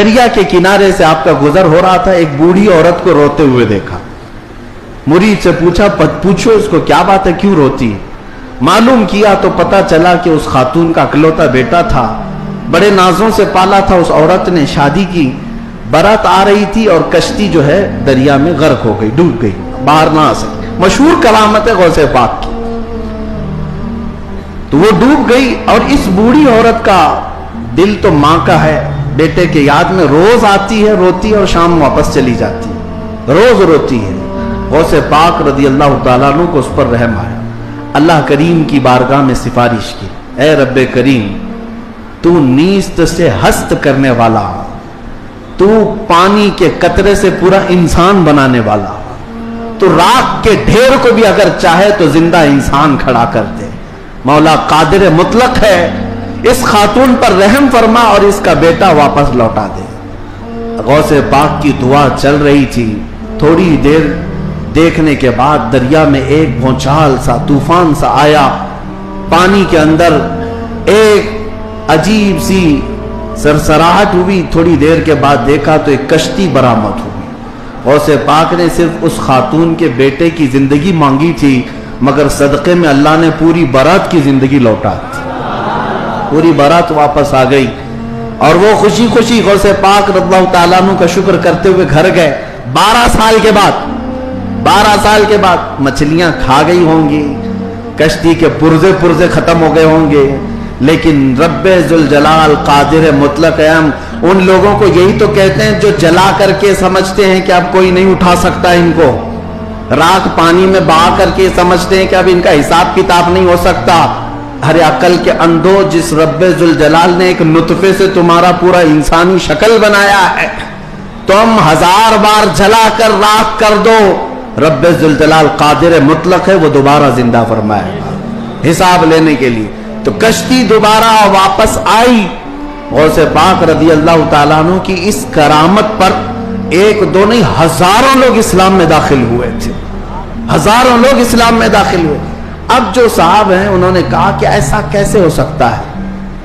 دریا کے کنارے سے آپ کا گزر ہو رہا تھا، ایک بوڑھی عورت کو روتے ہوئے دیکھا. مرید سے پوچھا پوچھو اس کو کیا بات ہے، کیوں روتی ہے؟ معلوم کیا تو پتا چلا کہ اس خاتون کا اکلوتا بیٹا تھا، بڑے نازوں سے پالا تھا. اس عورت نے شادی کی، بارات آ رہی تھی اور کشتی جو ہے دریا میں غرق ہو گئی، ڈوب گئی، باہر نہ آ سکی. مشہور کرامت ہے غوث پاک کی. تو وہ ڈوب گئی اور اس بوڑھی عورت کا دل تو ماں کا ہے، بیٹے کے یاد میں روز آتی ہے، روتی ہے اور شام واپس چلی جاتی ہے، روز روتی ہے. غوث پاک رضی اللہ تعالیٰ عنہ کو اس پر رحم آیا. اللہ کریم کی بارگاہ میں سفارش کی، اے رب کریم، تو نیست سے ہست کرنے والا، تو پانی کے قطرے سے پورا انسان بنانے والا، تو راکھ کے ڈھیر کو بھی اگر چاہے تو زندہ انسان کھڑا کر دے. مولا قادر مطلق ہے، اس خاتون پر رحم فرما اور اس کا بیٹا واپس لوٹا دے. غوث پاک کی دعا چل رہی تھی. تھوڑی دیر دیکھنے کے بعد دریا میں ایک بھونچال سا، طوفان سا آیا. پانی کے اندر ایک عجیب سی سرسراہٹ ہوئی. تھوڑی دیر کے بعد دیکھا تو ایک کشتی برآمد ہوئی. غوث پاک نے صرف اس خاتون کے بیٹے کی زندگی مانگی تھی، مگر صدقے میں اللہ نے پوری برات کی زندگی لوٹا دی. پوری برات واپس آ گئی اور وہ خوشی خوشی غوث پاک رضی اللہ تعالیٰ عنہ کا شکر کرتے ہوئے گھر گئے. 12 سال کے بعد مچھلیاں کھا گئی ہوں گی، کشتی کے پرزے ختم ہو گئے ہوں گے، لیکن رب ذوالجلال قادر مطلق ہے. ہم ان لوگوں کو یہی تو کہتے ہیں جو جلا کر کے سمجھتے ہیں کہ اب کوئی نہیں اٹھا سکتا ان کو، راکھ پانی میں بہا کر کے سمجھتے ہیں کہ اب ان کا حساب کتاب نہیں ہو سکتا. ارے عقل کے اندھو، جس رب ذوالجلال نے ایک نطفے سے تمہارا پورا انسانی شکل بنایا ہے، تم 1000 بار جلا کر راکھ کر دو، رب ذوالجلال قادر مطلق ہے، وہ دوبارہ زندہ فرمائے حساب لینے کے لیے. تو کشتی دوبارہ واپس آئی. غوث پاک رضی اللہ تعالیٰ عنہ کی اس کرامت پر ایک دو نہیں، ہزاروں لوگ اسلام میں داخل ہوئے تھے، ہزاروں لوگ اسلام میں داخل ہوئے. اب جو صاحب ہیں انہوں نے کہا کہ ایسا کیسے ہو سکتا ہے،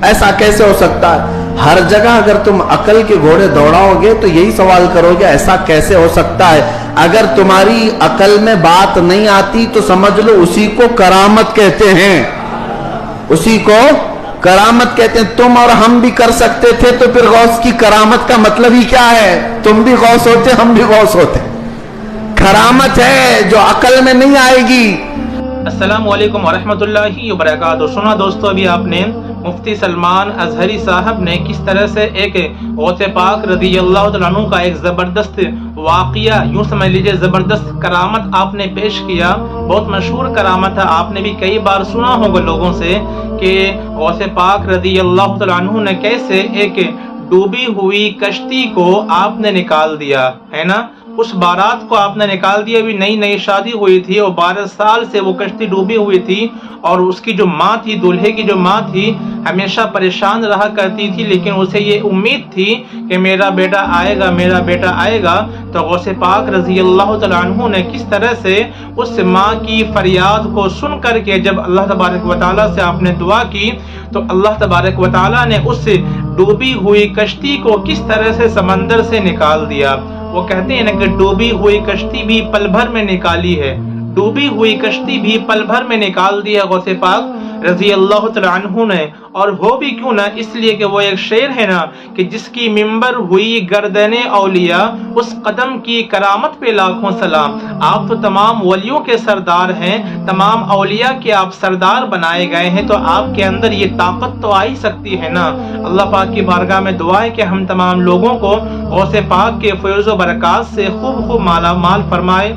ایسا کیسے ہو سکتا ہے. ہر جگہ اگر تم عقل کے گھوڑے دوڑاؤ گے تو یہی سوال کرو گے ایسا کیسے ہو سکتا ہے. اگر تمہاری عقل میں بات نہیں آتی تو سمجھ لو اسی کو کرامت کہتے ہیں، اسی کو کرامت کہتے ہیں. تم اور ہم بھی کر سکتے تھے تو پھر غوث کی کرامت کا مطلب ہی کیا ہے؟ تم بھی غوث ہوتے، ہم بھی غوث ہوتے. کرامت ہے جو عقل میں نہیں آئے گی. السلام علیکم ورحمۃ اللہ وبرکاتہ. سنا دوستو، ابھی آپ نے مفتی سلمان ازہری صاحب نے کس طرح سے ایک غوث پاک رضی اللہ تعالیٰ عنہ کا ایک زبردست واقعہ، یوں سمجھ لیجئے زبردست کرامت آپ نے پیش کیا. بہت مشہور کرامت ہے، آپ نے بھی کئی بار سنا ہوگا لوگوں سے کہ غوث پاک رضی اللہ تعالیٰ عنہ نے کیسے ایک ڈوبی ہوئی کشتی کو آپ نے نکال دیا ہے نا. اس بارات کو آپ نے نکال دیا. ابھی نئی نئی شادی ہوئی تھی اور 12 سال سے وہ کشتی ڈوبی ہوئی تھی، اور اس کی جو ماں تھی، دولہے کی جو ماں تھی، ہمیشہ پریشان رہا کرتی تھی، لیکن اسے یہ امید تھی کہ میرا بیٹا آئے گا، میرا بیٹا آئے گا. تو غوث پاک رضی اللہ تعالیٰ عنہ نے کس طرح سے اس ماں کی فریاد کو سن کر کے جب اللہ تبارک و تعالیٰ سے آپ نے دعا کی تو اللہ تبارک و تعالیٰ نے اس ڈوبی ہوئی کشتی کو کس طرح سے سمندر سے نکال دیا. وہ کہتے ہیں نا کہ ڈوبی ہوئی کشتی بھی پل بھر میں نکالی ہے، ڈوبی ہوئی کشتی بھی پل بھر میں نکال دیا غوث پاک رضی اللہ تعالیٰ عنہ نے. اور وہ بھی کیوں نہ، اس لیے کہ وہ ایک شعر ہے نا کہ جس کی منبر ہوئی گردن اولیاء، اس قدم کی کرامت پہ لاکھوں سلام. آپ تو تمام ولیوں کے سردار ہیں، تمام اولیاء کے آپ سردار بنائے گئے ہیں، تو آپ کے اندر یہ طاقت تو آ ہی سکتی ہے نا. اللہ پاک کی بارگاہ میں دعا ہے کہ ہم تمام لوگوں کو غوث پاک کے فیض و برکات سے خوب مالا مال فرمائے.